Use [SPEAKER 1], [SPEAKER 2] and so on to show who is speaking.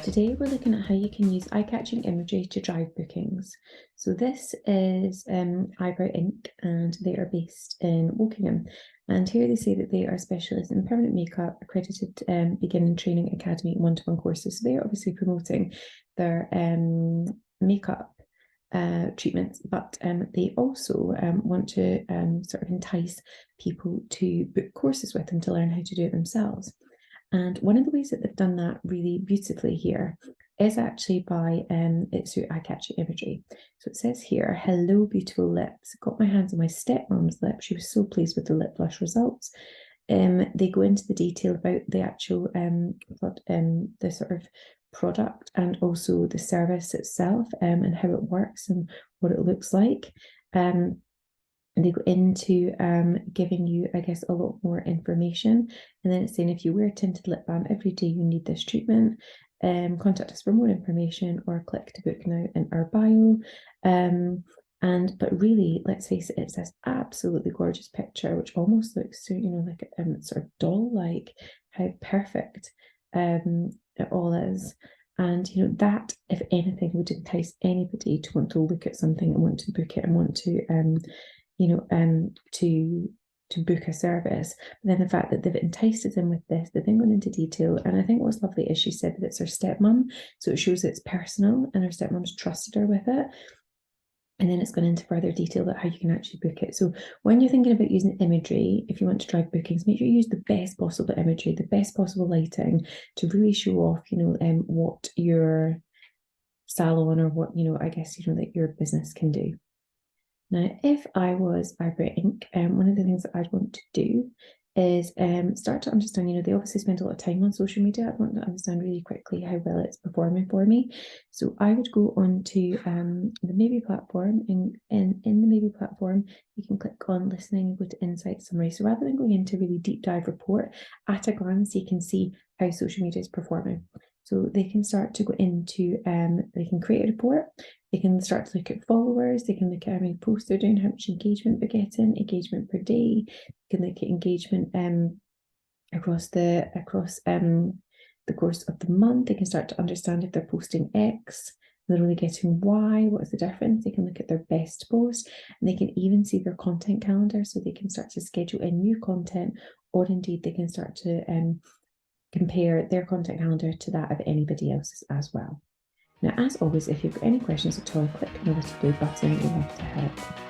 [SPEAKER 1] Today we're looking at how you can use eye-catching imagery to drive bookings. So this is Eyebrow Inc. and they are based in Wokingham. And here they say that they are specialists in permanent makeup, accredited beginning training academy one-to-one courses. So they are obviously promoting their makeup treatments, but they also want to sort of entice people to book courses with them to learn how to do it themselves. And one of the ways that they've done that really beautifully here is actually by it's through eye-catching imagery. So it says here, "Hello, beautiful lips. Got my hands on my stepmom's lip. She was so pleased with the lip blush results." They go into the detail about the actual the sort of product and also the service itself and how it works and what it looks like. And they go into giving you, I guess, a lot more information. And then it's saying if you wear tinted lip balm every day, you need this treatment. Contact us for more information or click to book now in our bio. But really, let's face it, it's this absolutely gorgeous picture, which almost looks, like sort of doll-like, how perfect it all is. And that, if anything, would entice anybody to want to look at something and want to book it and want to to book a service. But then the fact that they've enticed them with this, they've then gone into detail. And I think what's lovely is she said that it's her stepmom, so it shows that it's personal and her stepmom's trusted her with it. And then it's gone into further detail about how you can actually book it. So when you're thinking about using imagery, if you want to drive bookings, make sure you use the best possible imagery, the best possible lighting to really show off, what your salon or what, I guess, that your business can do. Now, if I was Eyebrow Inc., one of the things that I'd want to do is start to understand, they obviously spend a lot of time on social media. I want to understand really quickly how well it's performing for me. So I would go on to the Maybe platform. In the Maybe platform, you can click on listening and go to insight summary. So rather than going into a really deep dive report, at a glance, you can see how social media is performing. So they can start to go into, they can create a report, they can start to look at followers, they can look at how many posts they're doing, how much engagement they're getting, engagement per day, they can look at engagement across the course of the month. They can start to understand if they're posting X, they're only getting Y, what is the difference? They can look at their best post, and they can even see their content calendar, so they can start to schedule in new content, or indeed they can start to compare their content calendar to that of anybody else's as well. Now, as always, if you've got any questions at all, click on the little blue button. We'd love to help.